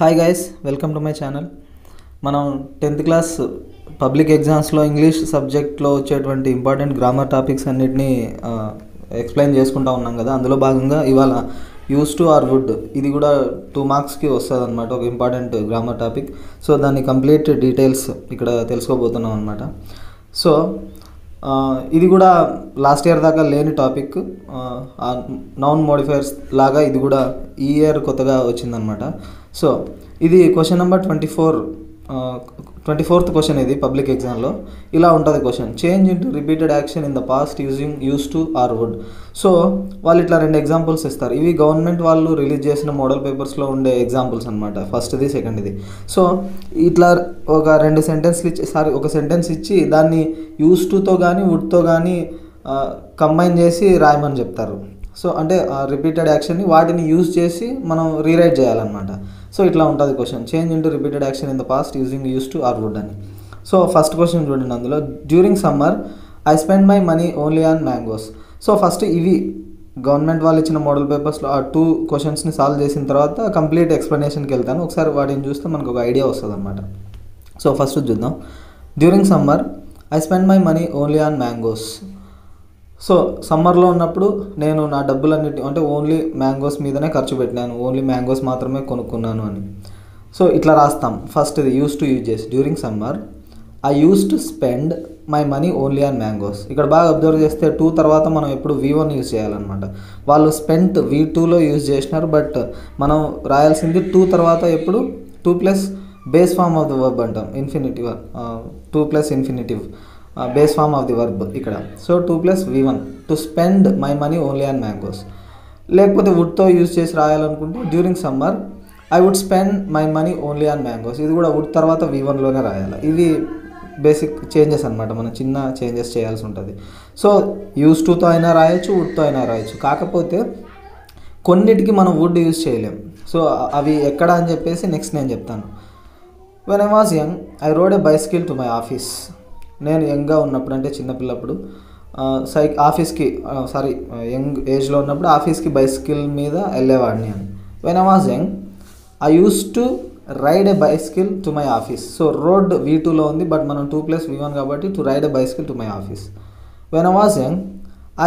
Hi guys, welcome to my channel. మనం 10th class public ఎగ్జామ్స్లో English సబ్జెక్ట్లో వచ్చేటువంటి ఇంపార్టెంట్ గ్రామర్ టాపిక్స్ అన్నిటినీ ఎక్స్ప్లెయిన్ చేసుకుంటూ ఉన్నాం కదా. అందులో భాగంగా ఇవాళ యూస్ టు ఆర్ వుడ్ ఇది కూడా 2 మార్క్స్కి వస్తుంది అనమాట, ఒక ఇంపార్టెంట్ గ్రామర్ టాపిక్. సో దాని కంప్లీట్ డీటెయిల్స్ ఇక్కడ తెలుసుకోబోతున్నాం అనమాట. సో ఇది కూడా లాస్ట్ ఇయర్ దాకా లేని టాపిక్, నౌన్ మోడిఫైయర్స్ లాగా ఇది కూడా ఈ ఇయర్ కొత్తగా వచ్చిందనమాట. సో ఇది క్వశ్చన్ నెంబర్ 24th క్వశ్చన్. ఇది పబ్లిక్ ఎగ్జామ్లో ఇలా ఉంటుంది question: change into repeated action in the past using use to or would. So వాళ్ళు ఇట్లా 2 ఎగ్జాంపుల్స్ ఇస్తారు. ఇవి గవర్నమెంట్ వాళ్ళు రిలీజ్ చేసిన మోడల్ పేపర్స్లో ఉండే ఎగ్జాంపుల్స్ అనమాట, ఫస్ట్ది సెకండ్ది. సో ఇట్లా ఒక 2 సెంటెన్స్లు ఇచ్చి ఒక సెంటెన్స్ ఇచ్చి దాన్ని యూస్ టుతో కానీ వుడ్తో కానీ కంబైన్ చేసి రాయమని చెప్తారు. సో అంటే రిపీటెడ్ యాక్షన్ని వాటిని యూజ్ చేసి మనం రీరైట్ చేయాలన్నమాట. సో ఇట్లా ఉంటుంది question: change into repeated action in the past using use to or would అని. సో ఫస్ట్ క్వశ్చన్ చూడండి, అందులో during summer I spend my money only on mangoes. So first ఇవి గవర్నమెంట్ వాళ్ళు ఇచ్చిన మోడల్ పేపర్స్లో ఆ 2 క్వశ్చన్స్ని సాల్వ్ చేసిన తర్వాత కంప్లీట్ ఎక్స్ప్లెనేషన్కి వెళ్తాను. ఒకసారి వాటిని చూస్తే మనకు ఒక ఐడియా వస్తుంది అనమాట. సో ఫస్ట్ చూద్దాం. During summer I spend my money only on mangoes. So సమ్మర్లో ఉన్నప్పుడు నేను నా డబ్బులన్నిటి అంటే ఓన్లీ మ్యాంగోస్ మీదనే ఖర్చు పెట్టినాను, ఓన్లీ మ్యాంగోస్ మాత్రమే కొనుక్కున్నాను అని. సో ఇట్లా రాస్తాం. ఫస్ట్ ఇది యూస్ టు యూజ్ చేసి during summer I use to spend my money only on mangoes. ఇక్కడ బాగా అబ్జర్వ్ చేస్తే 2 తర్వాత మనం ఎప్పుడు V1 యూజ్ చేయాలన్నమాట. వాళ్ళు స్పెంట్ V2లో యూజ్ చేసినారు, బట్ మనం రాయాల్సింది 2 తర్వాత ఎప్పుడు 2 plus base form of the verb అంటాం, infinitive, 2 plus infinitive base form of the verb ఇక్కడ. So 2 plus V1 to spend my money only on mangoes. లేకపోతే వుడ్తో యూజ్ చేసి రాయాలనుకుంటే during summer I would spend my money only on mangoes. ఇది కూడా would తర్వాత V1లోనే రాయాలి. ఇది బేసిక్ చేంజెస్ అనమాట, మనం చిన్న చేంజెస్ చేయాల్సి ఉంటుంది. సో యూస్ టుతో అయినా రాయొచ్చు, వుడ్తో అయినా రాయొచ్చు. కాకపోతే కొన్నిటికి మనం వుడ్ యూజ్ చేయలేం. సో అవి ఎక్కడ అని చెప్పేసి నెక్స్ట్ నేను చెప్తాను. When I was young I wrote A bicycle to my office. నేను యంగ్గా ఉన్నప్పుడు అంటే చిన్నపిల్లప్పుడు ఆఫీస్కి యంగ్ ఏజ్లో ఉన్నప్పుడు ఆఫీస్కి బైసికిల్ మీద వెళ్ళేవాడిని అని. When I was young I use to ride a bicycle to my office. So rode V2లో ఉంది, బట్ మనం 2 ప్లస్ V1 కాబట్టి to ride a bicycle to my office. When I was young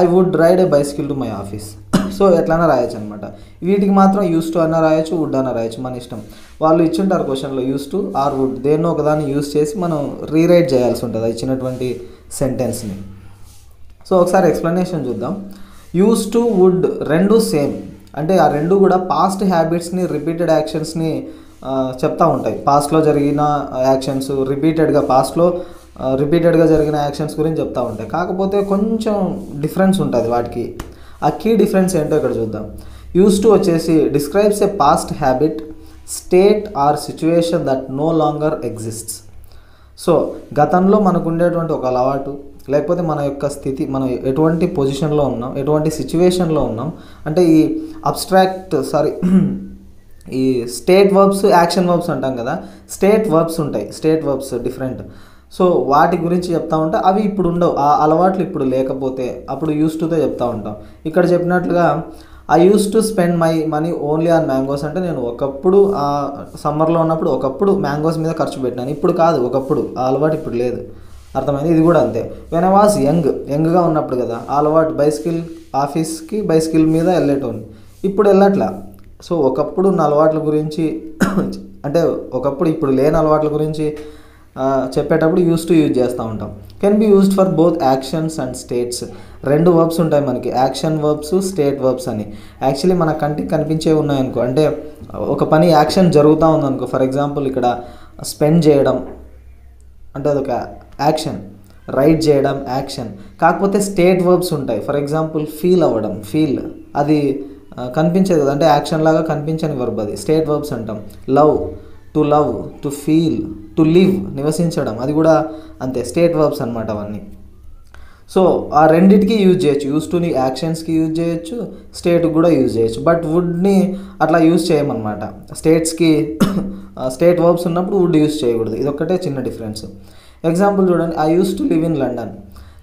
I would ride a bicycle to my office. So ఎట్లైనా రాయొచ్చు అనమాట. వీటికి మాత్రం use to అన్నా రాయొచ్చు, వుడ్ అన్నా రాయొచ్చు, మన ఇష్టం. వాళ్ళు ఇచ్చింటారు క్వశ్చన్లో యూస్ టు ఆర్ వుడ్, దేన్నో ఒకదాన్ని యూస్ చేసి మనం రీరైట్ చేయాల్సి ఉంటుంది ఇచ్చినటువంటి సెంటెన్స్ని. సో ఒకసారి ఎక్స్ప్లెనేషన్ చూద్దాం. యూస్ టు వుడ్ రెండు సేమ్, అంటే ఆ రెండు కూడా పాస్ట్ హ్యాబిట్స్ని రిపీటెడ్ యాక్షన్స్ని చెప్తూ ఉంటాయి. పాస్ట్లో జరిగిన యాక్షన్స్ పాస్ట్లో రిపీటెడ్గా జరిగిన యాక్షన్స్ గురించి చెప్తూ ఉంటాయి. కాకపోతే కొంచెం డిఫరెన్స్ ఉంటుంది వాటికి. ఆ కీ డిఫరెన్స్ ఏంటో ఇక్కడ చూద్దాం. యూస్ టు వచ్చేసి describes a past habit, state or situation that no longer exists. So గతంలో మనకు ఉండేటువంటి ఒక అలవాటు, లేకపోతే మన యొక్క స్థితి, మనం ఎటువంటి పొజిషన్లో ఉన్నాం, ఎటువంటి సిచ్యువేషన్లో ఉన్నాం, అంటే ఈ ఈ స్టేట్ వర్బ్స్, యాక్షన్ వర్బ్స్ అంటాం కదా. స్టేట్ వర్బ్స్ ఉంటాయి, స్టేట్ వర్బ్స్ డిఫరెంట్. సో వాటి గురించి చెప్తా ఉంటే అవి ఇప్పుడు ఉండవు, ఆ అలవాట్లు ఇప్పుడు లేకపోతే అప్పుడు యూస్ టుతో చెప్తూ ఉంటాం. ఇక్కడ చెప్పినట్లుగా I use to spend my money only on mangoes అంటే నేను ఒకప్పుడు సమ్మర్లో ఉన్నప్పుడు ఒకప్పుడు మ్యాంగోస్ మీద ఖర్చు పెట్టినాను, ఇప్పుడు కాదు, ఒకప్పుడు. ఆ అలవాటు ఇప్పుడు లేదు. అర్థమైంది? ఇది కూడా అంతే. వెన్ ఐ వాజ్ యంగ్గా ఉన్నప్పుడు కదా ఆ అలవాటు, ఆఫీస్కి బైసికిల్ మీద వెళ్ళేటోని, ఇప్పుడు వెళ్ళట్లా. సో ఒకప్పుడు ఉన్న అలవాట్ల గురించి అంటే ఒకప్పుడు ఇప్పుడు లేని అలవాట్ల గురించి చెప్పేటప్పుడు యూస్ టు యూజ్ చేస్తూ ఉంటాం. Can be used for both actions and states. 2 verbs ఉంటాయి మనకి, యాక్షన్ వర్బ్స్, స్టేట్ వర్బ్స్ అని. యాక్చువల్లీ మన కంటికి కనిపించే ఉన్నాయనుకో, అంటే ఒక పని యాక్షన్ జరుగుతూ ఉందనుకో, ఫర్ ఎగ్జాంపుల్ ఇక్కడ స్పెండ్ చేయడం అంటే అదొక యాక్షన్, రైట్ చేయడం యాక్షన్. కాకపోతే స్టేట్ వర్బ్స్ ఉంటాయి. ఫర్ ఎగ్జాంపుల్ ఫీల్ అవ్వడం, అది కనిపించేది కదా, అంటే యాక్షన్ లాగా కనిపించని వర్బ్, అది స్టేట్ వర్బ్స్ అంటాం. Love, to feel, to live, నివసించడం, అది కూడా అంతే, స్టేట్ వర్బ్స్ అనమాట అవన్నీ. సో ఆ రెండింటికి యూజ్ చేయొచ్చు. యూస్ టుని యాక్షన్స్కి యూజ్ చేయొచ్చు, స్టేట్కి కూడా యూజ్ చేయొచ్చు. బట్ వుడ్ని అట్లా యూజ్ చేయమన్నమాట. స్టేట్ వర్బ్స్ ఉన్నప్పుడు వుడ్ యూజ్ చేయకూడదు. ఇదొక్కటే చిన్న డిఫరెన్స్. ఎగ్జాంపుల్ చూడండి. I use to live in London.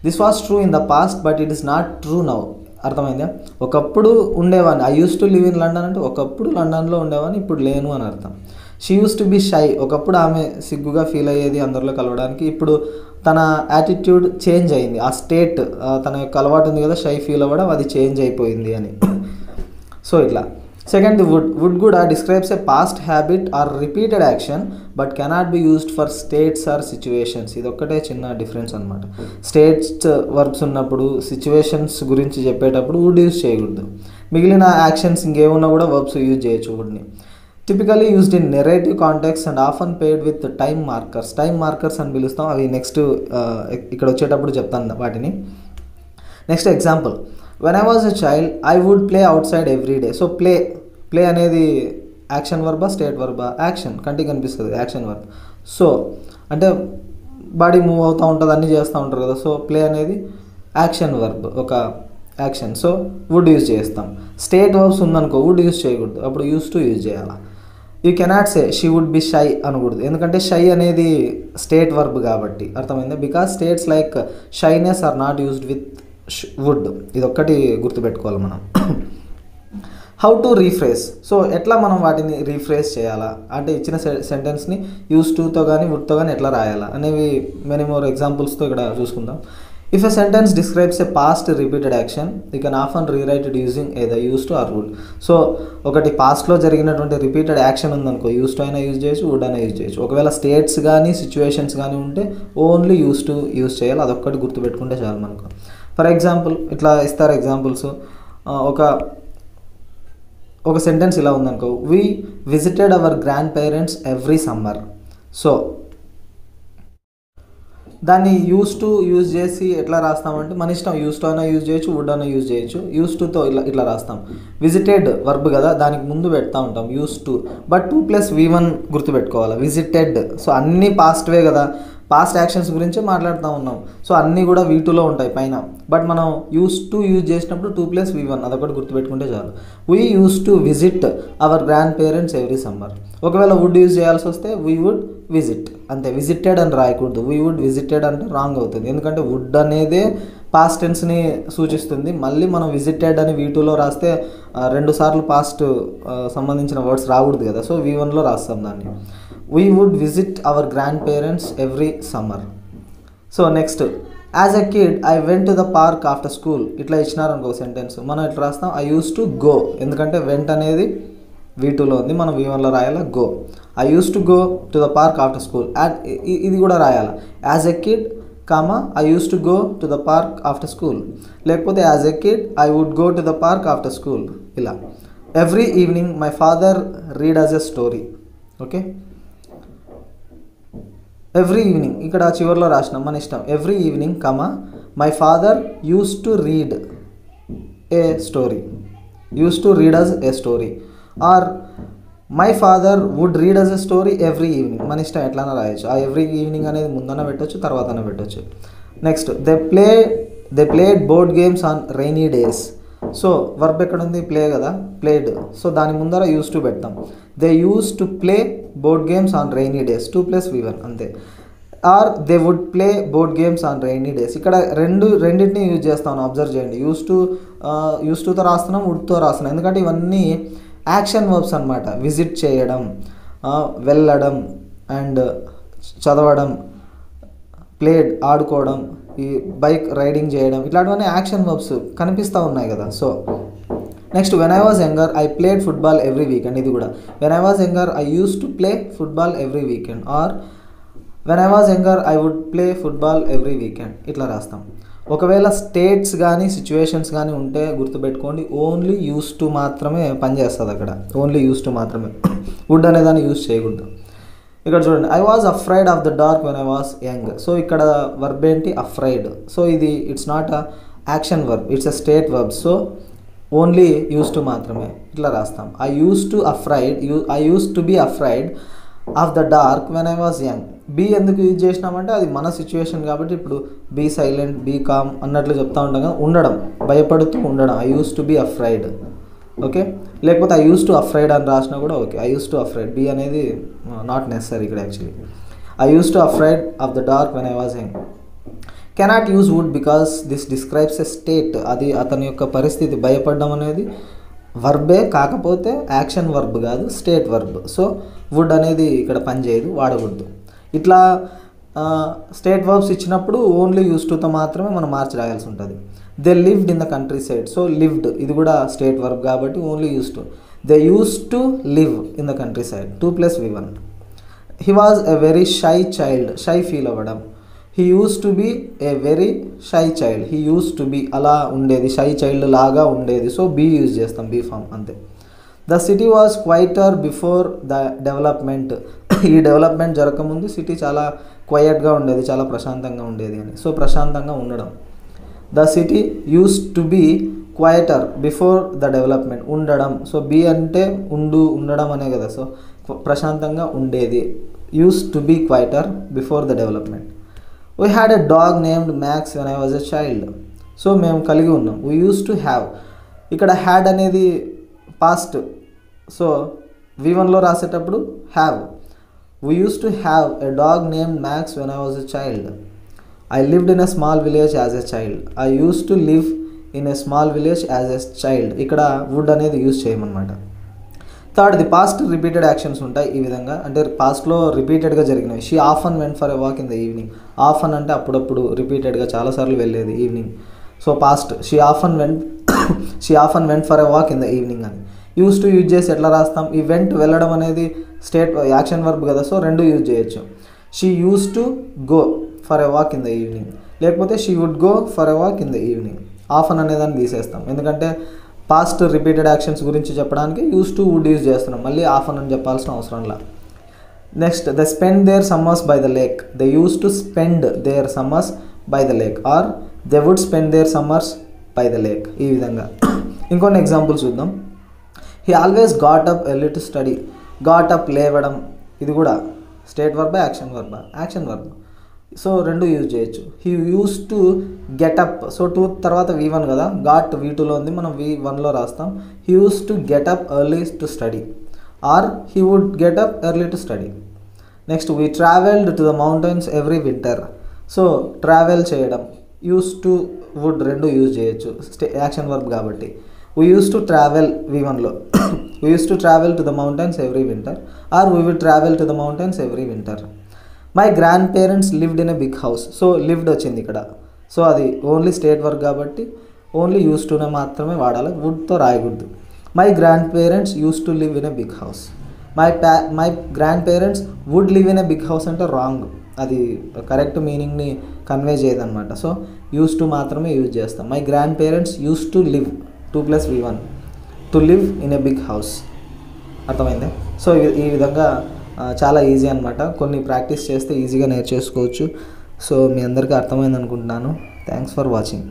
This was true in the past but it is not true now. అర్థమైందా? ఒకప్పుడు ఉండేవాడిని, I use to live in London అంటే ఒకప్పుడు లండన్లో ఉండేవాడిని, ఇప్పుడు లేను అని అర్థం. She use to B shy, ఒకప్పుడు ఆమె సిగ్గుగా ఫీల్ అయ్యేది అందరిలో కలవడానికి, ఇప్పుడు తన యాటిట్యూడ్ చేంజ్ అయింది, ఆ స్టేట్ తన యొక్క అలవాటు ఉంది కదా షై ఫీల్ అవ్వడం, అది చేంజ్ అయిపోయింది అని. సో ఇట్లా. సెకండ్, వుడ్ కూడా describes a past habit or repeated action but cannot be used for states or situations. ఇది ఒక్కటే చిన్న డిఫరెన్స్ అనమాట. స్టేట్స్ వర్బ్స్ ఉన్నప్పుడు సిచ్యువేషన్స్ గురించి చెప్పేటప్పుడు వుడ్ యూజ్ చేయకూడదు, మిగిలిన యాక్షన్స్ ఇంకేమున్నా కూడా వర్బ్స్ యూజ్ చేయొచ్చు వుడ్ని. Typically used in narrative context and often paired with time markers. Time markers అని పిలుస్తాం, అవి నెక్స్ట్ ఇక్కడ వచ్చేటప్పుడు చెప్తాను వాటిని. Next example, when I was a child I would play outside every day. So play అనేది యాక్షన్ వర్బా state వర్బా? యాక్షన్, కంటికి కనిపిస్తుంది యాక్షన్ వర్బ్. సో అంటే బాడీ మూవ్ అవుతూ ఉంటుంది, అన్నీ చేస్తూ ఉంటారు కదా. సో ప్లే అనేది యాక్షన్ వర్బ్, ఒక యాక్షన్. సో వుడ్ యూజ్ చేస్తాం. స్టేట్ వర్బ్స్ ఉందనుకో వుడ్ యూజ్ చేయకూడదు, అప్పుడు యూజ్ టు యూజ్ చేయాలి. You cannot say she would be shy అనకూడదు, ఎందుకంటే షై అనేది స్టేట్ వర్బ్ కాబట్టి, అర్థమైందా? Because states like shyness are not used with would. ఇది ఒక్కటి గుర్తుపెట్టుకోవాలి మనం. How to rephrase. సో ఎట్లా మనం వాటిని రీఫ్రేస్ చేయాలా అంటే ఇచ్చిన సెంటెన్స్ని యూస్ టుతో కానీ వుడ్తో కానీ ఎట్లా రాయాలా అనేవి మెనీ మోర్ ఎగ్జాంపుల్స్తో ఇక్కడ చూసుకుందాం. If a sentence describes a past repeated action you can often rewrite it using either use to or would. So ఒకటి పాస్ట్లో జరిగినటువంటి రిపీటెడ్ యాక్షన్ ఉందనుకో యూస్ టు అయినా యూజ్ చేయొచ్చు, వుడ్ అయినా యూజ్ చేయొచ్చు. ఒకవేళ స్టేట్స్ కానీ సిచ్యువేషన్స్ కానీ ఉంటే ఓన్లీ యూస్ టు యూజ్ చేయాలి, అదొక్కటి గుర్తుపెట్టుకుంటే చాలు మనకు. ఫర్ ఎగ్జాంపుల్ ఇట్లా ఇస్తారు ఎగ్జాంపుల్స్. ఒక సెంటెన్స్ ఇలా ఉందనుకో, we visited hour grandparents every summer. So దాన్ని యూస్ టు యూజ్ చేసి ఎట్లా రాస్తామంటే మన ఇష్టం, యూస్ టు అయినా యూజ్ చేయొచ్చు, వుడ్ అయినా యూజ్ చేయొచ్చు. యూస్ టుతో ఇట్లా రాస్తాం. విజిటెడ్ వర్బ్ కదా, దానికి ముందు పెడతా ఉంటాం యూస్ టు, బట్ 2+V1 గుర్తుపెట్టుకోవాలి. విజిటెడ్, సో అన్నీ పాస్ట్వే కదా, పాస్ట్ యాక్షన్స్ గురించే మాట్లాడుతూ ఉన్నాం. సో అన్నీ కూడా V2లో ఉంటాయి పైన, బట్ మనం యూస్ టు యూజ్ చేసినప్పుడు 2+V1 అదొకటి గుర్తుపెట్టుకుంటే చాలు. We use to visit our grandparents every summer. ఒకవేళ వుడ్ యూజ్ చేయాల్సి వస్తే వీ వుడ్ విజిట్, అంతే. విజిటెడ్ అని రాయకూడదు, వీ వుడ్ విజిటెడ్ అంటే రాంగ్ అవుతుంది, ఎందుకంటే వుడ్ అనేదే పాస్ట్ టెన్స్ని సూచిస్తుంది. మళ్ళీ మనం విజిటెడ్ అని V2లో రాస్తే 2 సార్లు పాస్ట్ సంబంధించిన వర్డ్స్ రాకూడదు కదా. సో V1లో రాస్తాం దాన్ని. We would visit our grandparents every summer. So next, as a kid I went to the park after school. ఇట్లా ఇచ్చినారనుకో సెంటెన్స్, మనం ఇట్లా రాస్తాం ఐ యూస్ టు గో, ఎందుకంటే వెంట్ అనేది V2లో ఉంది, మనం V1లో రాయాలి go. I use to go to the park after school. ఇది కూడా రాయాలి, as a kid comma I use to go to the park after school, లేకపోతే as a kid I would go to the park after school. ఇలా. Every evening my father read us a story. Okay, every evening ఇక్కడ చివరిలో రాసినాం, మన ఇష్టం. Every evening comma my father use to read a story, use to read us a story, or my father would read us a story every evening. మన ఇష్టం ఎట్లన్నా రాయొచ్చు. ఆ ఎవ్రీ ఈవినింగ్ అనేది ముందన పెట్టచ్చు, తర్వాతనే పెట్టచ్చు. Next, they played board games on rainy days. So verb ఎక్కడ ఉంది? ప్లే కదా, ప్లేడ్. సో దాని ముందర యూస్ టు పెడతాం. They use to play board games on rainy days, 2+V1 అంతే. Or they would play board games on rainy days. ఇక్కడ రెండింటిని use చేస్తాను, అబ్జర్వ్ చేయండి. యూస్ టుతో రాస్తున్నాం, వుడ్తో రాస్తున్నాం, ఎందుకంటే ఇవన్నీ యాక్షన్ వర్బ్స్ అనమాట. విజిట్ చేయడం, వెళ్ళడం, అండ్ చదవడం, ప్లేడ్ ఆడుకోవడం, ఈ బైక్ రైడింగ్ చేయడం, ఇట్లాంటివన్నీ యాక్షన్ వర్బ్స్ కనిపిస్తూ ఉన్నాయి కదా. So next, when I was younger I played football every weekend. ఇది కూడా when I was younger I use to play football every weekend, or when I was younger I would play football every weekend, ఇట్లా రాస్తాం. ఒకవేళ states కానీ situations కానీ ఉంటే గుర్తుపెట్టుకోండి, only use to మాత్రమే పనిచేస్తుంది అక్కడ, ఓన్లీ యూస్ టు మాత్రమే. వుడ్ అనే దాన్ని యూస్ చేయకూడదు. ఇక్కడ చూడండి, I was afraid of the dark when I was young. So ఇక్కడ వర్బ్ ఏంటి? అఫ్రైడ్. సో ఇది it's not a action verb, it's a state verb. So only use to మాత్రమే ఇట్లా రాస్తాం. I use to be afraid of the dark when I was young. Be ఎందుకు use చేసినామంటే అది మన సిచ్యువేషన్ కాబట్టి, ఇప్పుడు బీ సైలెంట్, బీ కామ్ అన్నట్లు చెప్తా ఉంటాం కదా, ఉండడం, భయపడుతూ ఉండడం. I use to be afraid. Okay, లేకపోతే ఐ యూస్ టు అఫ్రైడ్ అని రాసినా కూడా okay. I use to afraid, be అనేది నాట్ నెసరీ ఇక్కడ actually. I use to afraid of the dark when I was young. Cannot use would because this describes a state. అది అతని యొక్క పరిస్థితి, భయపడడం అనేది వర్బే కాకపోతే యాక్షన్ వర్బ్ కాదు, స్టేట్ వర్బ్. సో వుడ్ అనేది ఇక్కడ పని చేయదు, వాడకూడదు. ఇట్లా స్టేట్ వర్బ్స్ ఇచ్చినప్పుడు ఓన్లీ యూస్ టుతో మాత్రమే మనం మార్చి రాయాల్సి ఉంటుంది. They lived in the countryside. So lived ఇది కూడా స్టేట్ వర్బ్ కాబట్టి only use to. They use to live in the countryside, 2 + V1. He was a very shy child. Shy feel అవ్వడం. He use to be a very shy child. He use to be అలా ఉండేది, shy child లాగా ఉండేది. So be use చేస్తాం, be form అంతే. The city was quieter before the development. ఈ development జరగకముందు city చాలా క్వైట్గా ఉండేది, చాలా ప్రశాంతంగా ఉండేది అని. సో ప్రశాంతంగా ఉండడం. The city use to be quieter before the development, ఉండడం. సో బీ అంటే ఉండడం అనే కదా. సో ప్రశాంతంగా ఉండేది. Use to be quieter before the development. We had a dog named Max when I was a child. So మేము కలిగి ఉన్నాం. We use to have. ఇక్కడ హ్యాడ్ అనేది పాస్ట్. సో V1లో రాసేటప్పుడు have. We use to have a dog named Max when I was a child. I lived in a small village as a child. I use to live in a small village as a child. ఇక్కడ would అనేది use చేయమన్నమాట. థర్డ్ది past repeated actions ఉంటాయి ఈ విధంగా, అంటే పాస్ట్లో రిపీటెడ్గా జరిగినవి. She often went for a walk in the evening. Often అంటే అప్పుడప్పుడు, రిపీటెడ్గా చాలాసార్లు వెళ్ళేది evening. So past she often went for a walk in the evening అని. యూస్ టు యూజ్ చేసి ఎట్లా రాస్తాం? ఈ వెంట్ వెళ్ళడం అనేది స్టేట్ యాక్షన్ వర్బ్ కదా. సో రెండు యూజ్ చేయొచ్చు. She use to go for a walk in the evening, లేకపోతే she would go for a walk in the evening. Often అనేదాన్ని తీసేస్తాం, ఎందుకంటే పాస్ట్ రిపీటెడ్ యాక్షన్స్ గురించి చెప్పడానికి యూస్ టు వుడ్ యూజ్ చేస్తున్నాం. మళ్ళీ ఆఫన్ అని చెప్పాల్సిన అవసరంలా. Next, they spend their summers by the lake. They use to spend their summers by the lake, or they would spend their summers by the lake. ఈ విధంగా ఇంకొన్ని examples చూద్దాం. He always got up early to study. Got up లేవడం, ఇది కూడా state verb, action verb. Action verb. So రెండు use చేయొచ్చు. He use to get up. So 2 తర్వాత V1 కదా, గాట్ V2లో ఉంది, మనం V1లో రాస్తాం. He use to get up early to study, or he would get up early to study. Next, we travelled to the mountains every winter. So travel చేయడం, use to would రెండు use చేయొచ్చు, action verb కాబట్టి. We use to travel V1లో. We use to travel to the mountains every winter, or we will travel to the mountains every winter. My grandparents lived in a big house. So lived వచ్చింది ఇక్కడ. So అది only state work కాబట్టి only use టునే మాత్రమే వాడాలి, వుడ్తో రాయకూడదు. My grandparents use to live in a big house. My grandparents would live in a big house అంటే రాంగ్, అది కరెక్ట్ మీనింగ్ని కన్వే చేయదన్నమాట. సో యూస్ టు మాత్రమే యూజ్ చేస్తాం. My grandparents use to live, 2 + V1, to live in a big house. అర్థమైందా? So ఈ విధంగా చాలా ఈజీ అనమాట. కొన్ని ప్రాక్టీస్ చేస్తే ఈజీగా నేర్చేసుకోవచ్చు. సో మీ అందరికీ అర్థమైంది అనుకుంటున్నాను. Thanks for watching.